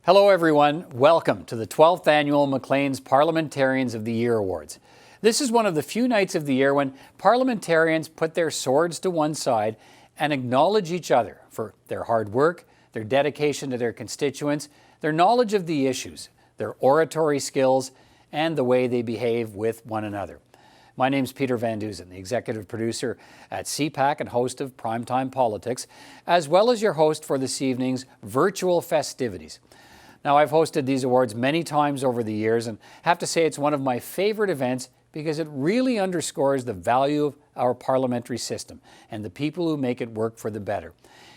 Hello everyone, welcome to the 12th Annual Maclean's Parliamentarians of the Year Awards. This is one of the few nights of the year when parliamentarians put their swords to one side and acknowledge each other for their hard work, their dedication to their constituents, their knowledge of the issues, their oratory skills, and the way they behave with one another. My name's Peter Van Dusen, the executive producer at CPAC and host of Primetime Politics, as well as your host for this evening's virtual festivities. Now, I've hosted these awards many times over the years and have to say it's one of my favorite events because it really underscores the value of our parliamentary system and the people who make it work for the better.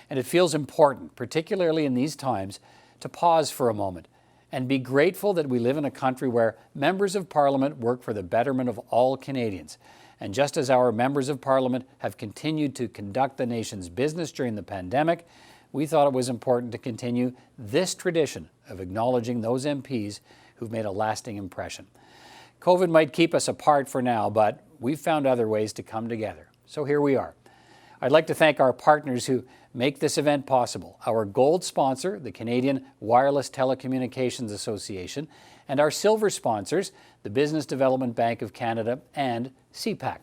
And it feels important, particularly in these times, to pause for a moment and be grateful that we live in a country where members of Parliament work for the betterment of all Canadians. And just as our members of Parliament have continued to conduct the nation's business during the pandemic, we thought it was important to continue this tradition of acknowledging those MPs who've made a lasting impression. COVID might keep us apart for now, but we've found other ways to come together. So here we are. I'd like to thank our partners who make this event possible, our gold sponsor, the Canadian Wireless Telecommunications Association, and our silver sponsors, the Business Development Bank of Canada and CPAC.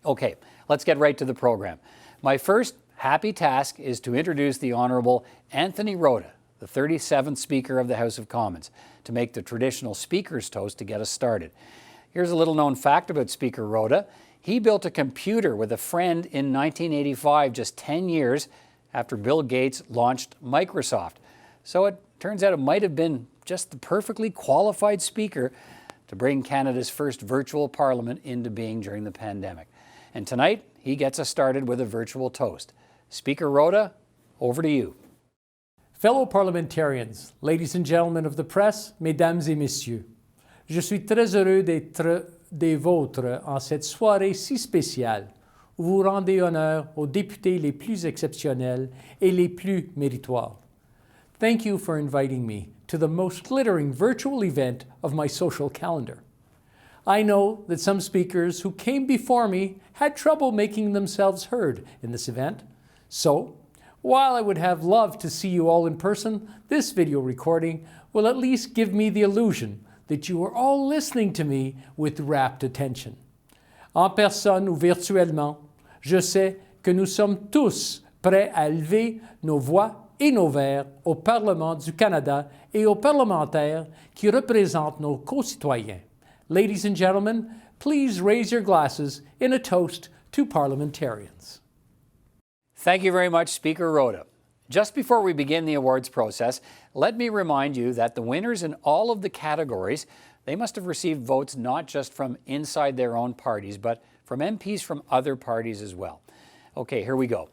Okay, let's get right to the program. My first happy task is to introduce the Honourable Anthony Rota, the 37th Speaker of the House of Commons, to make the traditional Speaker's toast to get us started. Here's a little known fact about Speaker Rota. He built a computer with a friend in 1985, just 10 years after Bill Gates launched Microsoft. So it turns out it might have been just the perfectly qualified speaker to bring Canada's first virtual parliament into being during the pandemic. And tonight, he gets us started with a virtual toast. Speaker Rota, over to you. Fellow parliamentarians, ladies and gentlemen of the press, mesdames et messieurs, je suis très heureux d'être des vôtres en cette soirée si spéciale où vous rendez honneur aux députés les plus exceptionnels et les plus méritoires. Thank you for inviting me to the most glittering virtual event of my social calendar. I know that some speakers who came before me had trouble making themselves heard in this event. So, while I would have loved to see you all in person, this video recording will at least give me the illusion that you are all listening to me with rapt attention. En personne ou virtuellement, je sais que nous sommes tous prêts à élever nos voix et nos verres au Parlement du Canada et aux parlementaires qui représentent nos concitoyens. Ladies and gentlemen, please raise your glasses in a toast to parliamentarians. Thank you very much, Speaker Rota. Just before we begin the awards process, let me remind you that the winners in all of the categories, they must have received votes not just from inside their own parties, but from MPs from other parties as well. Okay, here we go.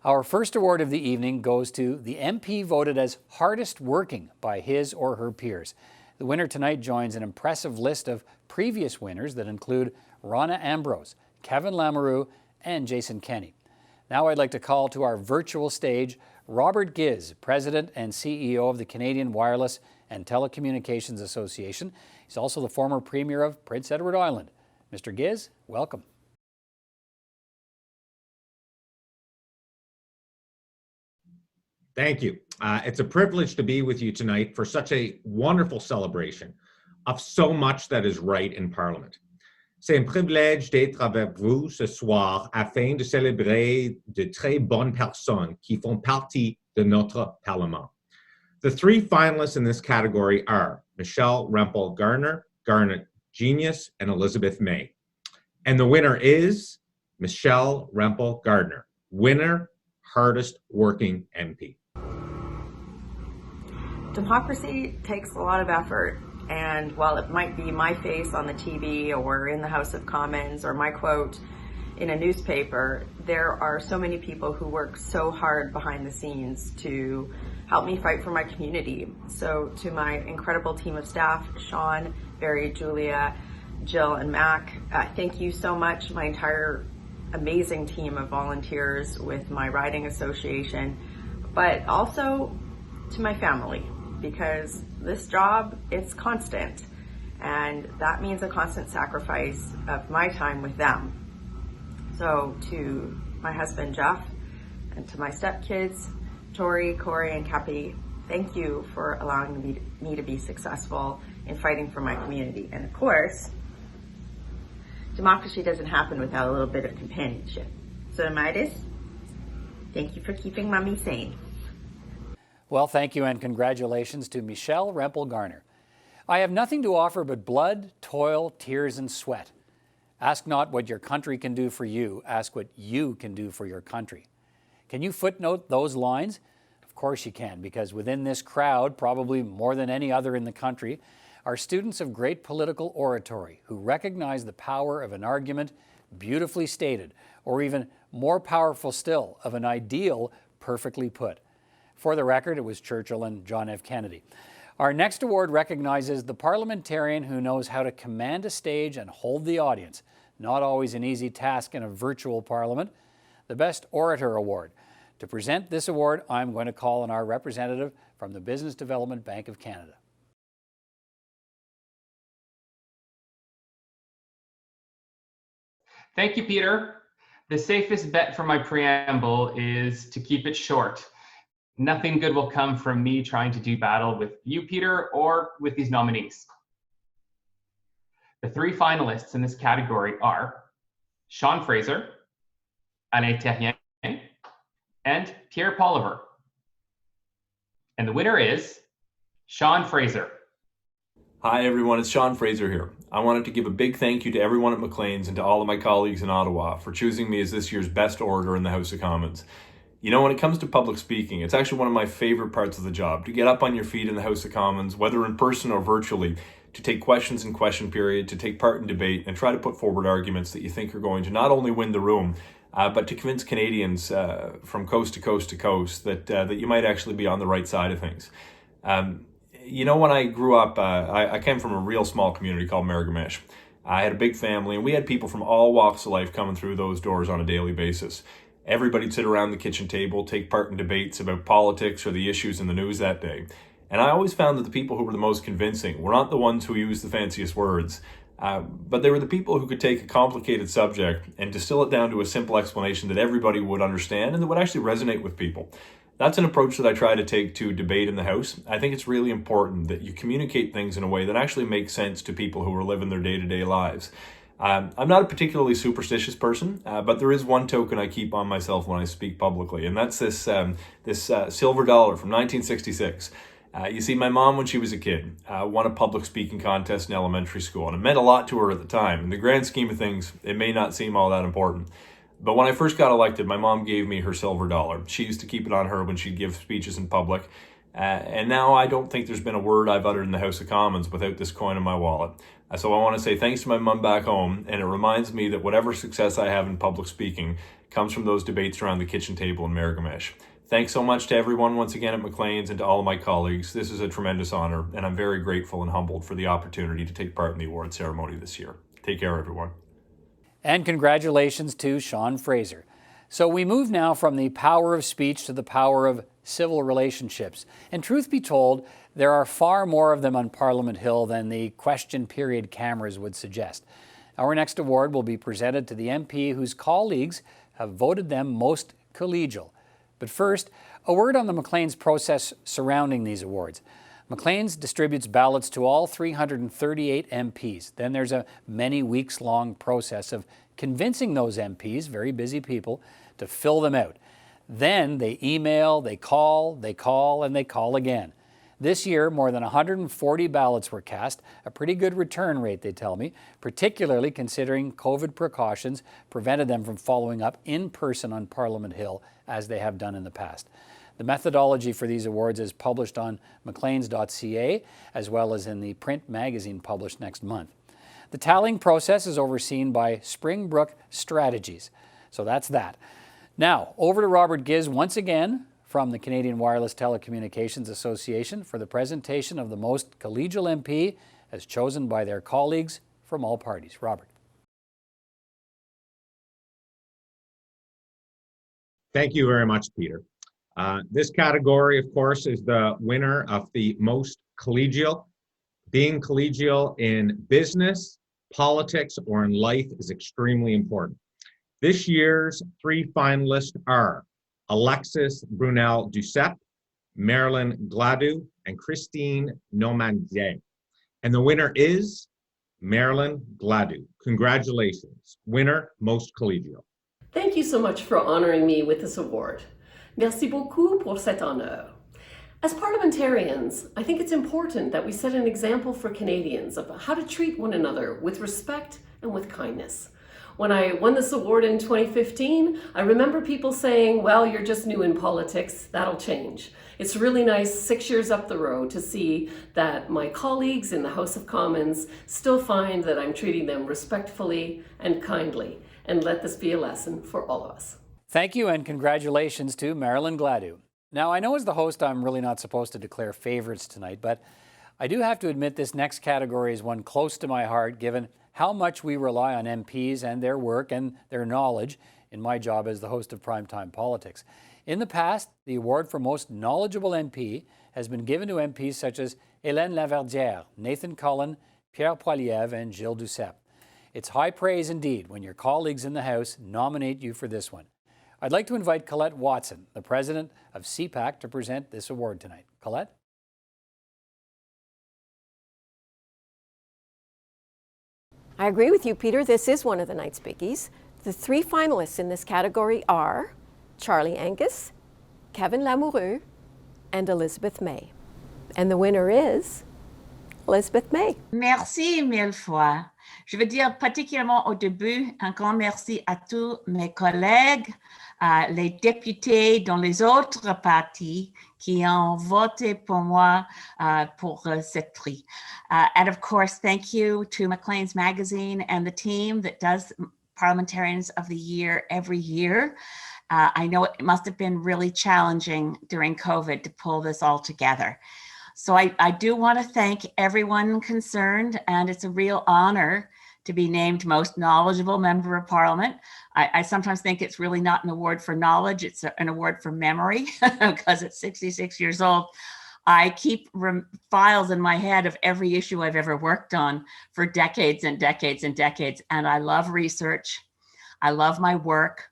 Our first award of the evening goes to the MP voted as hardest working by his or her peers. The winner tonight joins an impressive list of previous winners that include Rona Ambrose, Kevin Lamoureux, and Jason Kenney. Now I'd like to call to our virtual stage Robert Giz, President and CEO of the Canadian Wireless and Telecommunications Association. He's also the former Premier of Prince Edward Island. Mr. Giz, welcome. Thank you. It's a privilege to be with you tonight for such a wonderful celebration of so much that is right in Parliament. C'est un privilège d'être avec vous ce soir afin de célébrer de très bonnes personnes qui font partie de notre Parlement. The three finalists in this category are Michelle Rempel-Garner, Garnet Genius, and Elizabeth May. And the winner is Michelle Rempel-Garner, winner, hardest working MP. Democracy takes a lot of effort. And while it might be my face on the TV or in the House of Commons or my quote in a newspaper, there are so many people who work so hard behind the scenes to help me fight for my community. So to my incredible team of staff, Sean, Barry, Julia, Jill, and Mac, thank you so much. My entire amazing team of volunteers with my riding association, but also to my family, because this job, it's constant, and that means a constant sacrifice of my time with them. So to my husband, Jeff, and to my stepkids, Tori, Corey, and Cappy, Thank you for allowing me to be successful in fighting for my community. And of course, democracy doesn't happen without a little bit of companionship. So Midas, thank you for keeping Mommy sane. Well, thank you and congratulations to Michelle Rempel-Garner. I have nothing to offer but blood, toil, tears, and sweat. Ask not what your country can do for you, ask what you can do for your country. Can you footnote those lines? Of course you can, because within this crowd, probably more than any other in the country, are students of great political oratory who recognize the power of an argument beautifully stated, or even more powerful still, of an ideal perfectly put. For the record, it was Churchill and John F. Kennedy. Our next award recognizes the parliamentarian who knows how to command a stage and hold the audience, not always an easy task in a virtual parliament, the Best Orator Award. To present this award, I'm going to call on our representative from the Business Development Bank of Canada. Thank you, Peter. The safest bet for my preamble is to keep it short. Nothing good will come from me trying to do battle with you, Peter, or with these nominees. The three finalists in this category are Sean Fraser, Alain Terrien, and Pierre Poliver. And the winner is Sean Fraser. Hi everyone, it's Sean Fraser here. I wanted to give a big thank you to everyone at Maclean's and to all of my colleagues in Ottawa for choosing me as this year's best orator in the House of Commons. You know, when it comes to public speaking, it's actually one of my favorite parts of the job, to get up on your feet in the House of Commons, whether in person or virtually, to take questions in question period, to take part in debate, and try to put forward arguments that you think are going to not only win the room, but to convince Canadians from coast to coast to coast that you might actually be on the right side of things. You know, when I grew up, I came from a real small community called Miramichi. I had a big family, and we had people from all walks of life coming through those doors on a daily basis. Everybody'd sit around the kitchen table, take part in debates about politics or the issues in the news that day. And I always found that the people who were the most convincing were not the ones who used the fanciest words, but they were the people who could take a complicated subject and distill it down to a simple explanation that everybody would understand and that would actually resonate with people. That's an approach that I try to take to debate in the House. I think it's really important that you communicate things in a way that actually makes sense to people who are living their day-to-day lives. I'm not a particularly superstitious person, but there is one token I keep on myself when I speak publicly, and that's this silver dollar from 1966. You see, my mom, when she was a kid, won a public speaking contest in elementary school, and it meant a lot to her at the time. In the grand scheme of things, it may not seem all that important. But when I first got elected, my mom gave me her silver dollar. She used to keep it on her when she'd give speeches in public. And now I don't think there's been a word I've uttered in the House of Commons without this coin in my wallet. So I want to say thanks to my mom back home, and it reminds me that whatever success I have in public speaking comes from those debates around the kitchen table in Miramichi. Thanks so much to everyone once again at Maclean's and to all of my colleagues. This is a tremendous honor, and I'm very grateful and humbled for the opportunity to take part in the award ceremony this year. Take care, everyone. And congratulations to Sean Fraser. So we move now from the power of speech to the power of civil relationships. And truth be told, there are far more of them on Parliament Hill than the question period cameras would suggest. Our next award will be presented to the MP whose colleagues have voted them most collegial. But first, a word on the Maclean's process surrounding these awards. Maclean's distributes ballots to all 338 MPs. Then there's a many weeks-long process of convincing those MPs, very busy people, to fill them out. Then they email, they call, and they call again. This year, more than 140 ballots were cast, a pretty good return rate, they tell me, particularly considering COVID precautions prevented them from following up in person on Parliament Hill as they have done in the past. The methodology for these awards is published on macleans.ca, as well as in the print magazine published next month. The tallying process is overseen by Springbrook Strategies. So that's that. Now, over to Robert Giz once again from the Canadian Wireless Telecommunications Association for the presentation of the most collegial MP as chosen by their colleagues from all parties. Robert. Thank you very much, Peter. This category, of course, is the winner of the most collegial. Being collegial in business, politics, or in life is extremely important. This year's three finalists are Alexis Brunel-Duceppe, Marilyn Gladu, and Christine Nomandier. And the winner is Marilyn Gladu. Congratulations. Winner, most collegial. Thank you so much for honoring me with this award. Merci beaucoup pour cet honneur. As parliamentarians, I think it's important that we set an example for Canadians of how to treat one another with respect and with kindness. When I won this award in 2015, I remember people saying, well, you're just new in politics, that'll change. It's really nice 6 years up the road to see that my colleagues in the House of Commons still find that I'm treating them respectfully and kindly. And let this be a lesson for all of us. Thank you and congratulations to Marilyn Gladu. Now, I know as the host I'm really not supposed to declare favorites tonight, but I do have to admit this next category is one close to my heart given how much we rely on MPs and their work and their knowledge in my job as the host of Primetime Politics. In the past, the award for most knowledgeable MP has been given to MPs such as Hélène Laverdière, Nathan Cullen, Pierre Poilievre, and Gilles Duceppe. It's high praise indeed when your colleagues in the House nominate you for this one. I'd like to invite Colette Watson, the president of CPAC, to present this award tonight. Colette? I agree with you, Peter. This is one of the night's biggies. The three finalists in this category are Charlie Angus, Kevin Lamoureux, and Elizabeth May. And the winner is Elizabeth May. Merci mille fois. Je veux dire particulièrement au début un grand merci à tous mes collègues, les députés dans les autres partis qui ont voté pour moi pour cette prix. And of course, thank you to Maclean's magazine and the team that does Parliamentarians of the Year every year. I know it must have been really challenging during COVID to pull this all together. So I do want to thank everyone concerned, and it's a real honor to be named most knowledgeable member of Parliament. I sometimes think it's really not an award for knowledge, it's an award for memory, because at 66 years old, I keep files in my head of every issue I've ever worked on for decades and decades and decades. And I love research, I love my work,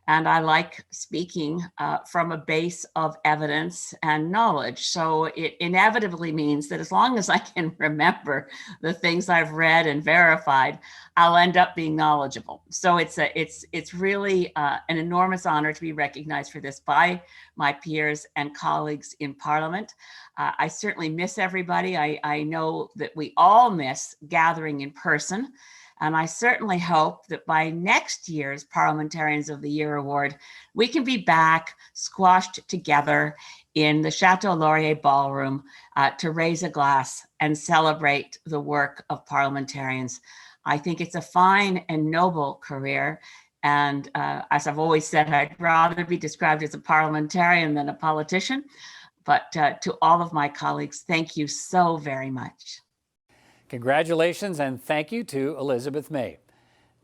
and I like speaking from a base of evidence and knowledge. So it inevitably means that as long as I can remember the things I've read and verified, I'll end up being knowledgeable. So it's really an enormous honor to be recognized for this by my peers and colleagues in Parliament. I certainly miss everybody. I know that we all miss gathering in person. And I certainly hope that by next year's Parliamentarians of the Year Award, we can be back squashed together in the Chateau Laurier Ballroom to raise a glass and celebrate the work of parliamentarians. I think it's a fine and noble career. And as I've always said, I'd rather be described as a parliamentarian than a politician. But to all of my colleagues, thank you so very much. Congratulations and thank you to Elizabeth May.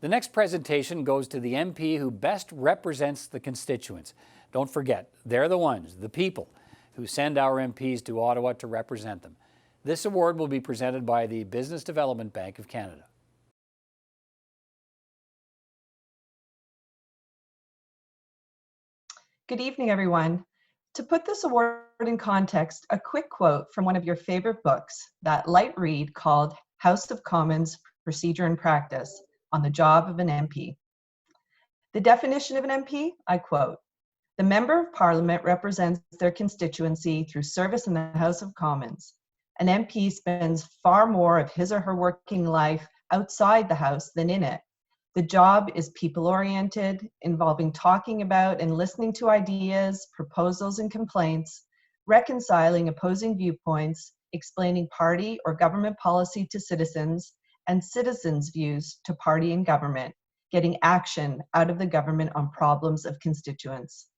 The next presentation goes to the MP who best represents the constituents. Don't forget, they're the ones, the people, who send our MPs to Ottawa to represent them. This award will be presented by the Business Development Bank of Canada. Good evening, everyone. To put this award in context, a quick quote from one of your favorite books, that light read called House of Commons Procedure and Practice on the Job of an MP. The definition of an MP, I quote, "The Member of Parliament represents their constituency through service in the House of Commons. An MP spends far more of his or her working life outside the House than in it. The job is people-oriented, involving talking about and listening to ideas, proposals, and complaints, reconciling opposing viewpoints, explaining party or government policy to citizens, and citizens' views to party and government, getting action out of the government on problems of constituents."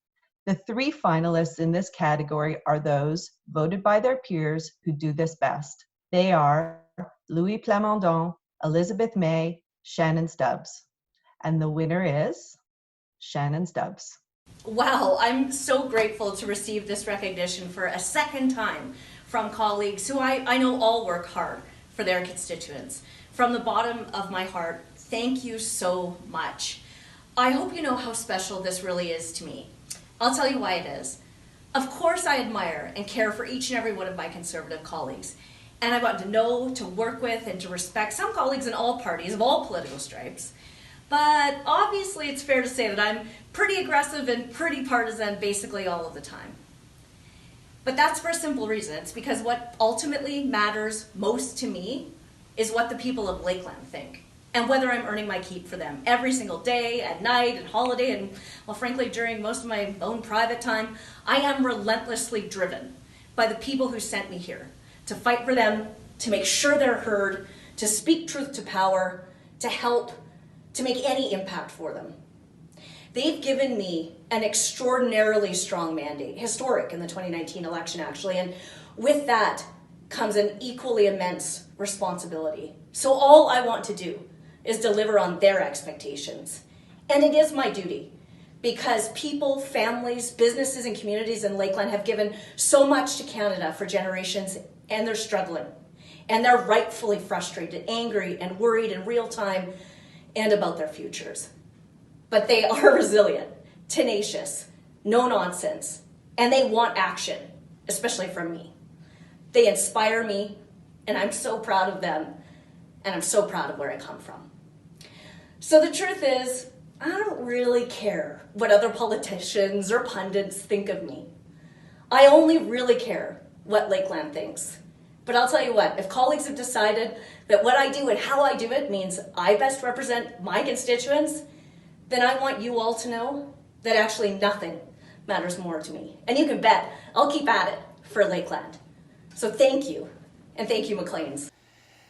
The three finalists in this category are those voted by their peers who do this best. They are Louis Plamondon, Elizabeth May, Shannon Stubbs. And the winner is Shannon Stubbs. Wow, I'm so grateful to receive this recognition for a second time from colleagues who I know all work hard for their constituents. From the bottom of my heart, thank you so much. I hope you know how special this really is to me. I'll tell you why it is. Of course I admire and care for each and every one of my Conservative colleagues, and I've gotten to know, to work with, and to respect some colleagues in all parties of all political stripes. But obviously it's fair to say that I'm pretty aggressive and pretty partisan basically all of the time. But that's for a simple reason. It's because what ultimately matters most to me is what the people of Lakeland think, and whether I'm earning my keep for them every single day, at night, and holiday, and, well, frankly, during most of my own private time. I am relentlessly driven by the people who sent me here to fight for them, to make sure they're heard, to speak truth to power, to help, to make any impact for them. They've given me an extraordinarily strong mandate, historic in the 2019 election actually, and with that comes an equally immense responsibility. So all I want to do is deliver on their expectations. And it is my duty, because people, families, businesses, and communities in Lakeland have given so much to Canada for generations, and they're struggling. And they're rightfully frustrated, angry, and worried in real time, and about their futures. But they are resilient, tenacious, no nonsense, and they want action, especially from me. They inspire me, and I'm so proud of them, and I'm so proud of where I come from. So the truth is, I don't really care what other politicians or pundits think of me. I only really care what Lakeland thinks. But I'll tell you what, if colleagues have decided that what I do and how I do it means I best represent my constituents, then I want you all to know that actually nothing matters more to me. And you can bet I'll keep at it for Lakeland. So thank you, and thank you, Macleans.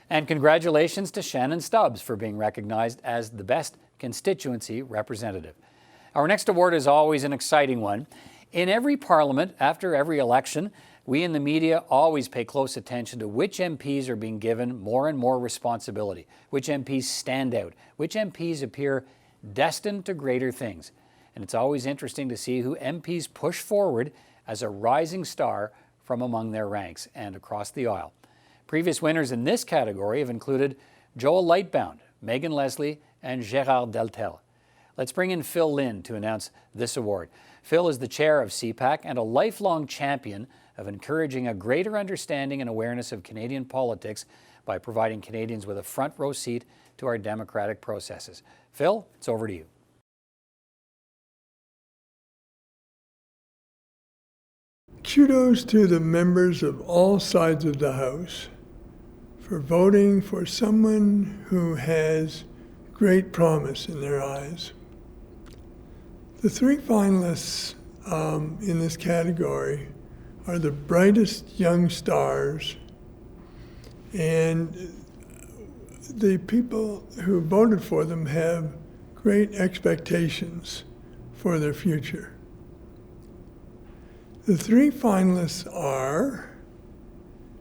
And congratulations to Shannon Stubbs for being recognized as the best constituency representative. Our next award is always an exciting one. In every parliament, after every election, we in the media always pay close attention to which MPs are being given more and more responsibility, which MPs stand out, which MPs appear destined to greater things. And it's always interesting to see who MPs push forward as a rising star from among their ranks and across the aisle. Previous winners in this category have included Joel Lightbound, Megan Leslie, and Gérard Deltel. Let's bring in Phil Lynn to announce this award. Phil is the chair of CPAC and a lifelong champion of encouraging a greater understanding and awareness of Canadian politics by providing Canadians with a front row seat to our democratic processes. Phil, it's over to you. Kudos to the members of all sides of the House for voting for someone who has great promise in their eyes. The three finalists in this category are the brightest young stars, and the people who voted for them have great expectations for their future. The three finalists are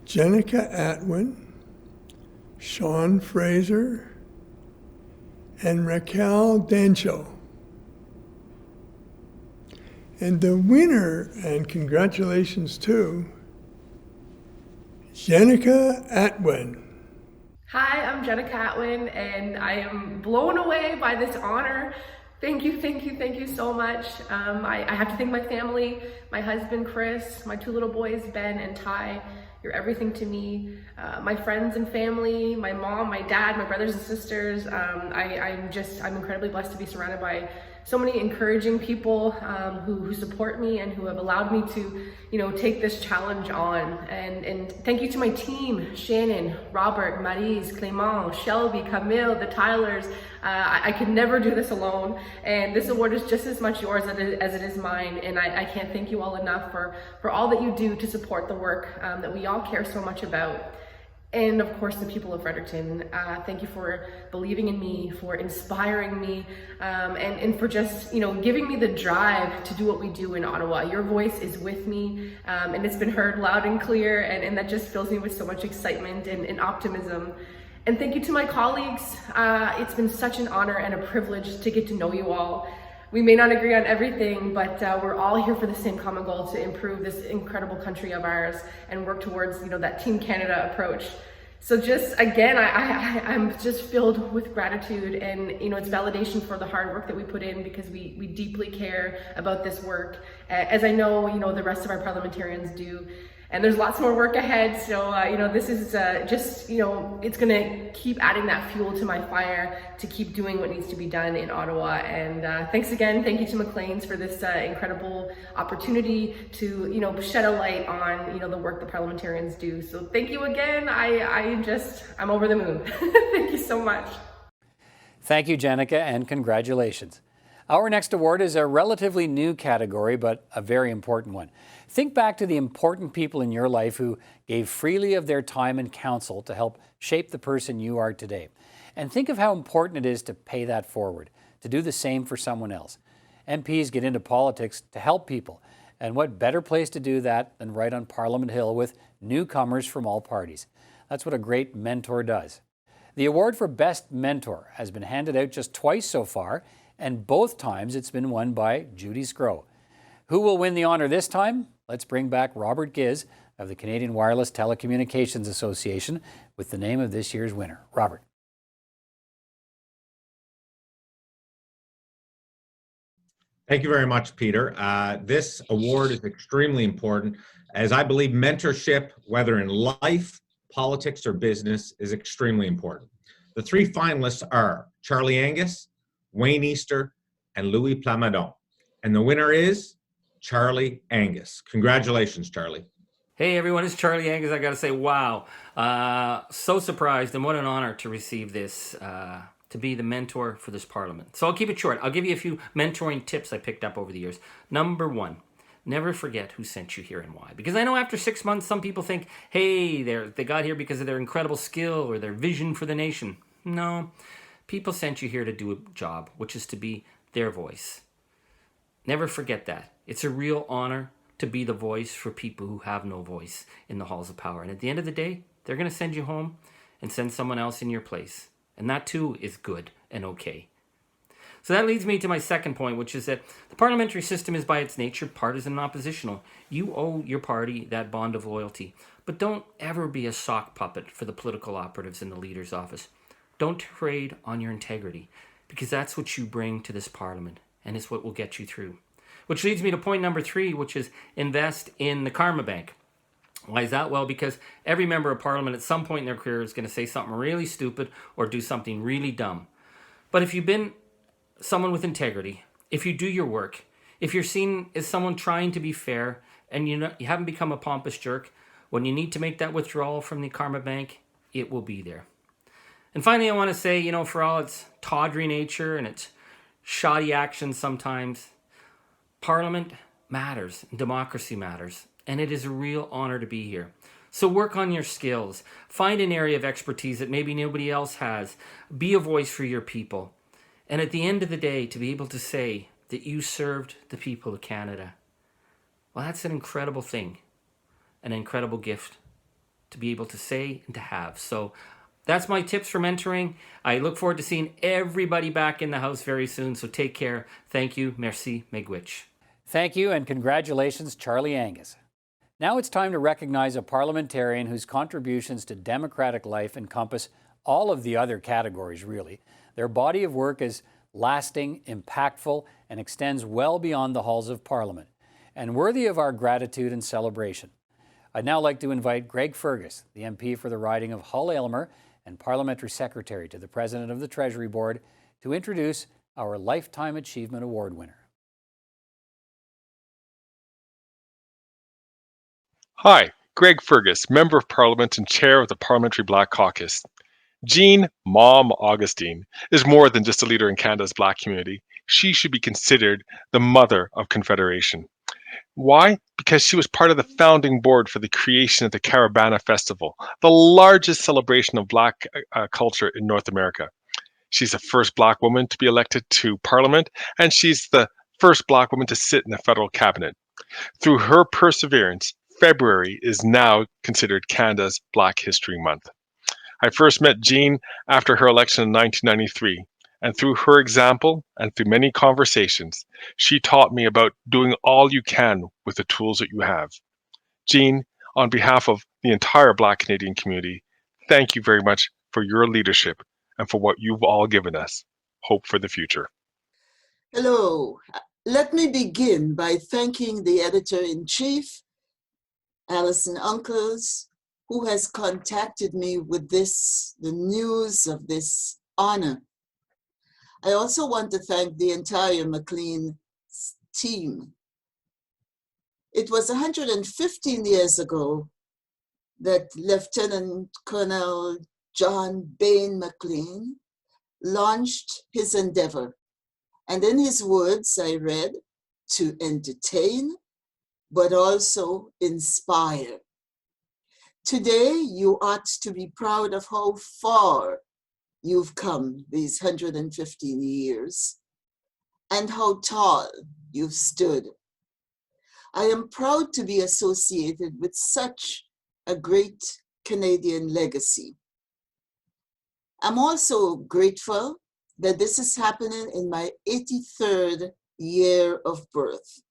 Jenica Atwin, Sean Fraser, and Raquel Dancho. And the winner, and congratulations to, Jenica Atwin. Hi, I'm Jenica Atwin, and I am blown away by this honor. Thank you, thank you, thank you so much. I have to thank my family, my husband, Chris, my two little boys, Ben and Ty. You're everything to me. My friends and family, my mom, my dad, my brothers and sisters. I'm incredibly blessed to be surrounded by so many encouraging people who support me and who have allowed me to, take this challenge on. And thank you to my team, Shannon, Robert, Maryse, Clément, Shelby, Camille, the Tylers. I could never do this alone, and this award is just as much yours as it is mine, and I can't thank you all enough for all that you do to support the work that we all care so much about. And of course, the people of Fredericton, thank you for believing in me, for inspiring me, and for just, giving me the drive to do what we do in Ottawa. Your voice is with me, and it's been heard loud and clear, and that just fills me with so much excitement and optimism. And thank you to my colleagues. It's been such an honor and a privilege to get to know you all. We may not agree on everything, but we're all here for the same common goal, to improve this incredible country of ours and work towards, that Team Canada approach. So just again, I'm just filled with gratitude, and it's validation for the hard work that we put in, because we deeply care about this work, as I know the rest of our parliamentarians do. And there's lots more work ahead, so this is just it's going to keep adding that fuel to my fire to keep doing what needs to be done in Ottawa. And thanks again, thank you to Maclean's for this incredible opportunity to shed a light on the work the parliamentarians do. So thank you again. I'm over the moon. Thank you so much. Thank you, Jenica, and congratulations. Our next award is a relatively new category, but a very important one. Think back to the important people in your life who gave freely of their time and counsel to help shape the person you are today. And think of how important it is to pay that forward, to do the same for someone else. MPs get into politics to help people, and what better place to do that than right on Parliament Hill with newcomers from all parties. That's what a great mentor does. The award for Best Mentor has been handed out just twice so far, and both times it's been won by Judy Scrow. Who will win the honor this time? Let's bring back Robert Giz of the Canadian Wireless Telecommunications Association with the name of this year's winner. Robert. Thank you very much, Peter. This award is extremely important, as I believe mentorship, whether in life, politics, or business, is extremely important. The three finalists are Charlie Angus, Wayne Easter, and Louis Plamondon. And the winner is Charlie Angus. Congratulations, Charlie. Hey everyone, it's Charlie Angus. I gotta say, wow. So surprised, and what an honor to receive this, to be the mentor for this parliament. So I'll keep it short. I'll give you a few mentoring tips I picked up over the years. Number one, never forget who sent you here and why. Because I know after 6 months, some people think, hey, they got here because of their incredible skill or their vision for the nation. No. People sent you here to do a job, which is to be their voice. Never forget that. It's a real honor to be the voice for people who have no voice in the halls of power. And at the end of the day, they're going to send you home and send someone else in your place. And that too is good and okay. So that leads me to my second point, which is that the parliamentary system is by its nature partisan and oppositional. You owe your party that bond of loyalty. But don't ever be a sock puppet for the political operatives in the leader's office. Don't trade on your integrity, because that's what you bring to this parliament, and it's what will get you through. Which leads me to point number 3, which is invest in the karma bank. Why is that? Well, because every member of parliament at some point in their career is going to say something really stupid or do something really dumb. But if you've been someone with integrity, if you do your work, if you're seen as someone trying to be fair, and you haven't become a pompous jerk, when you need to make that withdrawal from the karma bank, it will be there. And finally, I want to say, for all its tawdry nature and its shoddy actions sometimes, Parliament matters, and democracy matters, and it is a real honor to be here. So work on your skills. Find an area of expertise that maybe nobody else has. Be a voice for your people. And at the end of the day, to be able to say that you served the people of Canada, well, that's an incredible thing, an incredible gift to be able to say and to have. So that's my tips for mentoring. I look forward to seeing everybody back in the house very soon, so take care. Thank you. Merci. Miigwech. Thank you, and congratulations, Charlie Angus. Now it's time to recognize a parliamentarian whose contributions to democratic life encompass all of the other categories, really. Their body of work is lasting, impactful, and extends well beyond the halls of Parliament, and worthy of our gratitude and celebration. I'd now like to invite Greg Fergus, the MP for the riding of Hull-Aylmer and Parliamentary Secretary to the President of the Treasury Board, to introduce our Lifetime Achievement Award winner. Hi, Greg Fergus, Member of Parliament and Chair of the Parliamentary Black Caucus. Jean Mom Augustine is more than just a leader in Canada's Black community. She should be considered the mother of Confederation. Why? Because she was part of the founding board for the creation of the Caravana Festival, the largest celebration of Black culture in North America. She's the first Black woman to be elected to Parliament, and she's the first Black woman to sit in the federal cabinet. Through her perseverance, February is now considered Canada's Black History Month. I first met Jean after her election in 1993, and through her example and through many conversations, she taught me about doing all you can with the tools that you have. Jean, on behalf of the entire Black Canadian community, Thank you very much for your leadership and for what you've all given us. Hope for the future. Hello. Let me begin by thanking the Editor-in-Chief, Alison Uncles, who has contacted me with the news of this honor. I also want to thank the entire Maclean team. It was 115 years ago that Lieutenant Colonel John Bain Maclean launched his endeavor. And in his words, I read, to entertain, but also inspire. Today, you ought to be proud of how far you've come these 115 years and how tall you've stood. I am proud to be associated with such a great Canadian legacy. I'm also grateful that this is happening in my 83rd year of birth.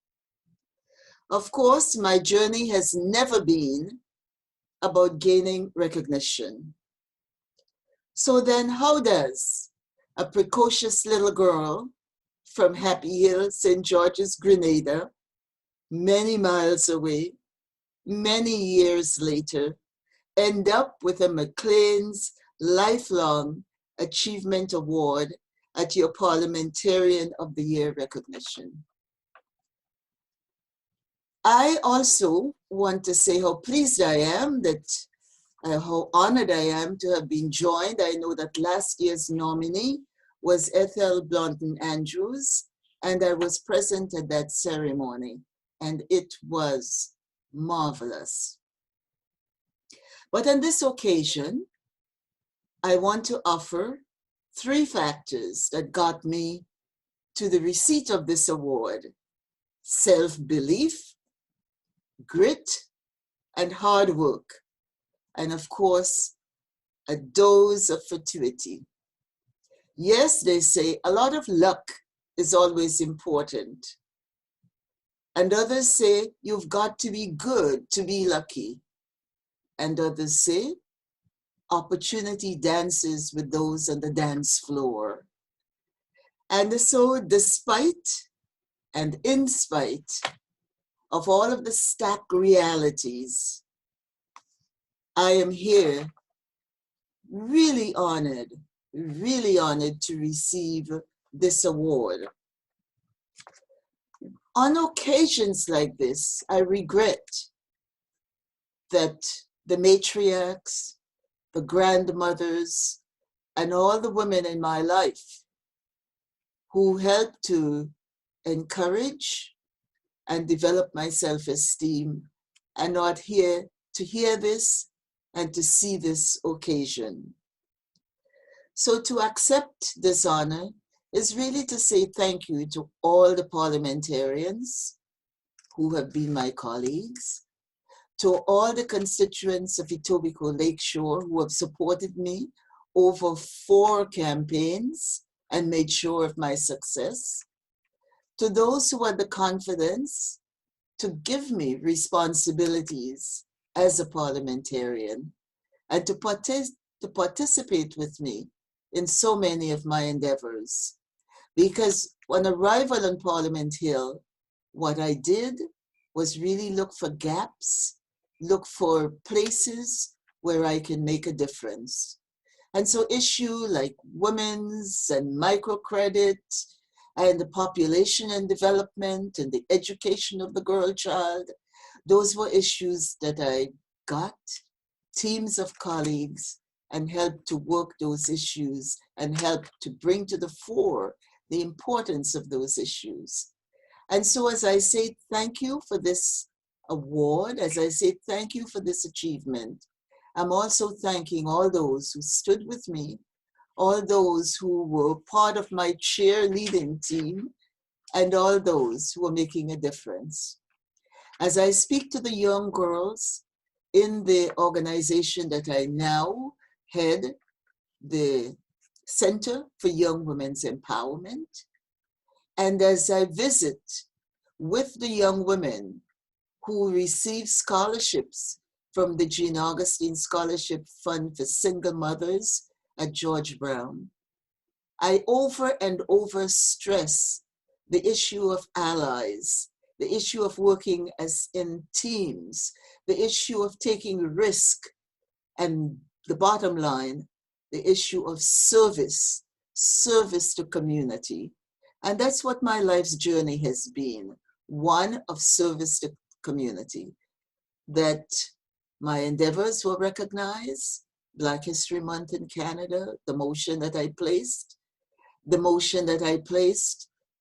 Of course, my journey has never been about gaining recognition. So then how does a precocious little girl from Happy Hill, St. George's, Grenada, many miles away, many years later, end up with a Maclean's Lifelong Achievement Award at your Parliamentarian of the Year recognition? I also want to say how pleased I am how honored I am to have been joined. I know that last year's nominee was Ethel Blonton Andrews, and I was present at that ceremony, and it was marvelous. But on this occasion, I want to offer 3 factors that got me to the receipt of this award: self-belief, grit, and hard work, and of course, a dose of fortuity. Yes, they say a lot of luck is always important. And others say you've got to be good to be lucky. And others say opportunity dances with those on the dance floor. And so despite and in spite of all of the stacked realities, I am here really honored to receive this award. On occasions like this, I regret that the matriarchs, the grandmothers, and all the women in my life who helped to encourage and develop my self-esteem are not here to hear this and to see this occasion. So to accept this honor is really to say thank you to all the parliamentarians who have been my colleagues, to all the constituents of Etobicoke Lakeshore who have supported me over 4 campaigns and made sure of my success, to those who had the confidence to give me responsibilities as a parliamentarian and to participate with me in so many of my endeavors. Because on arrival on Parliament Hill, what I did was really look for gaps, look for places where I can make a difference. And so issues like women's and microcredit and the population and development and the education of the girl child, those were issues that I got teams of colleagues and helped to work those issues and helped to bring to the fore the importance of those issues. And so as I say thank you for this award, as I say thank you for this achievement, I'm also thanking all those who stood with me, all those who were part of my cheerleading team, and all those who are making a difference. As I speak to the young girls in the organization that I now head, the Center for Young Women's Empowerment, and as I visit with the young women who receive scholarships from the Jean Augustine Scholarship Fund for Single Mothers at George Brown. I over and over stress the issue of allies, the issue of working as in teams, the issue of taking risk, and the bottom line, the issue of service to community. And that's what my life's journey has been, one of service to community. That my endeavors were recognized, Black History Month in Canada, the motion that I placed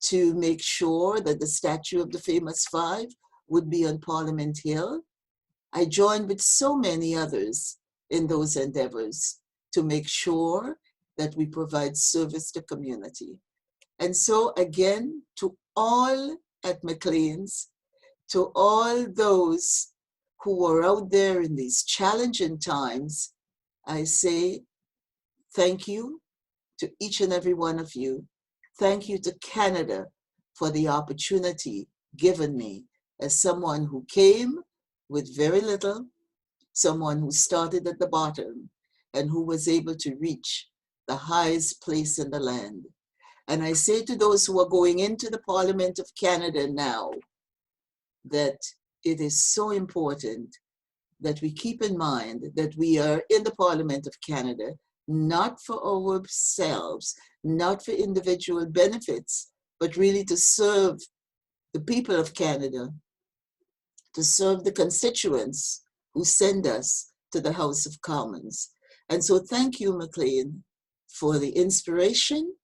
to make sure that the statue of the famous five would be on Parliament Hill. I joined with so many others in those endeavors to make sure that we provide service to community. And so again, to all at Maclean's, to all those who are out there in these challenging times, I say thank you to each and every one of you. Thank you to Canada for the opportunity given me as someone who came with very little, someone who started at the bottom and who was able to reach the highest place in the land. And I say to those who are going into the Parliament of Canada now, that it is so important that we keep in mind that we are in the Parliament of Canada, not for ourselves, not for individual benefits, but really to serve the people of Canada, to serve the constituents who send us to the House of Commons. And so thank you, Maclean, for the inspiration,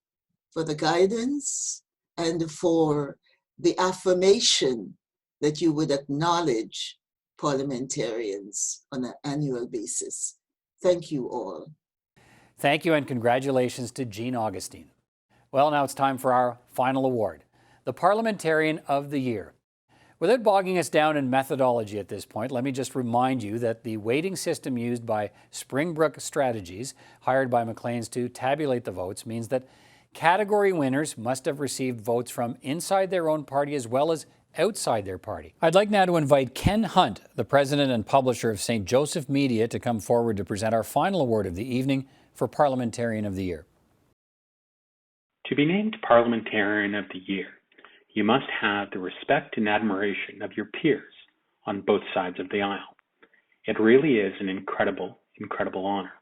for the guidance, and for the affirmation that you would acknowledge parliamentarians on an annual basis. Thank you all. Thank you and congratulations to Jean Augustine. Well, now it's time for our final award, the Parliamentarian of the Year. Without bogging us down in methodology at this point, let me just remind you that the weighting system used by Springbrook Strategies, hired by Maclean's to tabulate the votes, means that category winners must have received votes from inside their own party as well as outside their party. I'd like now to invite Ken Hunt, the president and publisher of St. Joseph Media, to come forward to present our final award of the evening for Parliamentarian of the Year. To be named Parliamentarian of the Year, you must have the respect and admiration of your peers on both sides of the aisle. It really is an incredible, incredible honor.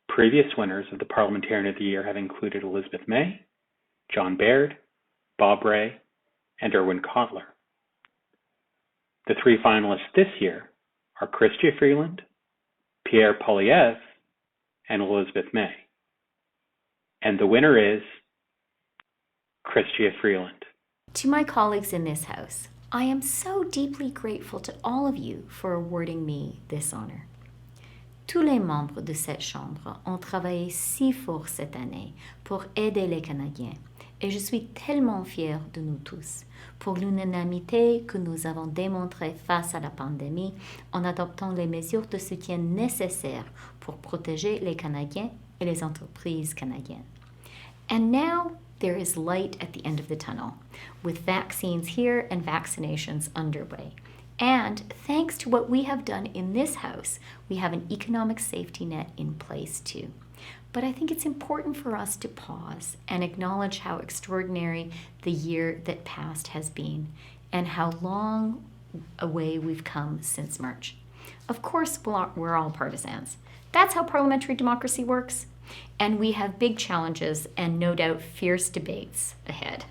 Previous winners of the Parliamentarian of the Year have included Elizabeth May, John Baird, Bob Rae, and Erwin Kotler. The three finalists this year are Chrystia Freeland, Pierre Poilievre, and Elizabeth May. And the winner is Chrystia Freeland. To my colleagues in this House, I am so deeply grateful to all of you for awarding me this honor. Tous les membres de cette Chambre ont travaillé si fort cette année pour aider les Canadiens, et je suis tellement fière de nous tous pour l'unanimité que nous avons démontrée face à la pandémie en adoptant les mesures de soutien nécessaires pour protéger les Canadiens et les entreprises canadiennes. And now there is light at the end of the tunnel, with vaccines here and vaccinations underway. And thanks to what we have done in this House, we have an economic safety net in place too. But I think it's important for us to pause and acknowledge how extraordinary the year that passed has been and how long a way we've come since March. Of course, we're all partisans. That's how parliamentary democracy works. And we have big challenges and no doubt fierce debates ahead.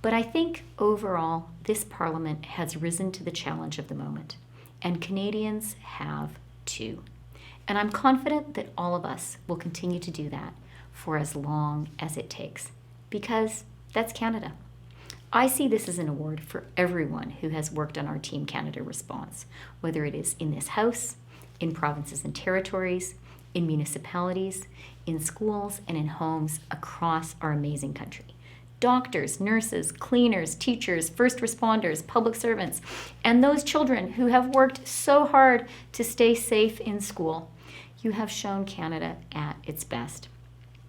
But I think overall, this Parliament has risen to the challenge of the moment, and Canadians have too. And I'm confident that all of us will continue to do that for as long as it takes, because that's Canada. I see this as an award for everyone who has worked on our Team Canada response, whether it is in this House, in provinces and territories, in municipalities, in schools, and in homes across our amazing country. Doctors, nurses, cleaners, teachers, first responders, public servants, and those children who have worked so hard to stay safe in school. You have shown Canada at its best.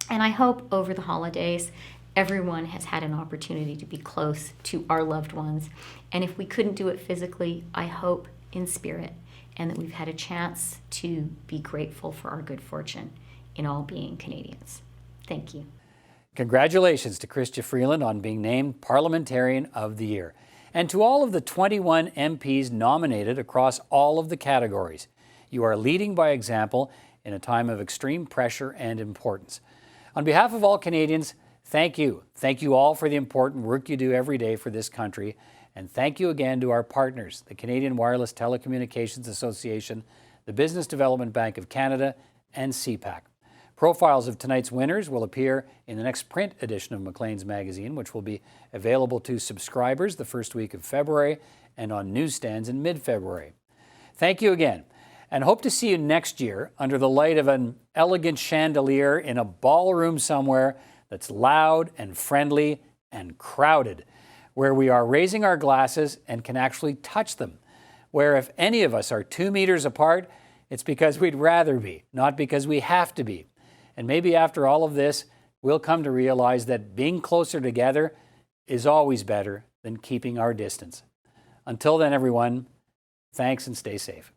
And I hope over the holidays, everyone has had an opportunity to be close to our loved ones. And if we couldn't do it physically, I hope in spirit, and that we've had a chance to be grateful for our good fortune in all being Canadians. Thank you. Congratulations to Chrystia Freeland on being named Parliamentarian of the Year, and to all of the 21 MPs nominated across all of the categories. You are leading by example in a time of extreme pressure and importance. On behalf of all Canadians, thank you. Thank you all for the important work you do every day for this country. And thank you again to our partners, the Canadian Wireless Telecommunications Association, the Business Development Bank of Canada, and CPAC. Profiles of tonight's winners will appear in the next print edition of Maclean's magazine, which will be available to subscribers the first week of February and on newsstands in mid-February. Thank you again, and hope to see you next year under the light of an elegant chandelier in a ballroom somewhere that's loud and friendly and crowded, where we are raising our glasses and can actually touch them, where if any of us are 2 meters apart, it's because we'd rather be, not because we have to be. And maybe after all of this, we'll come to realize that being closer together is always better than keeping our distance. Until then, everyone, thanks and stay safe.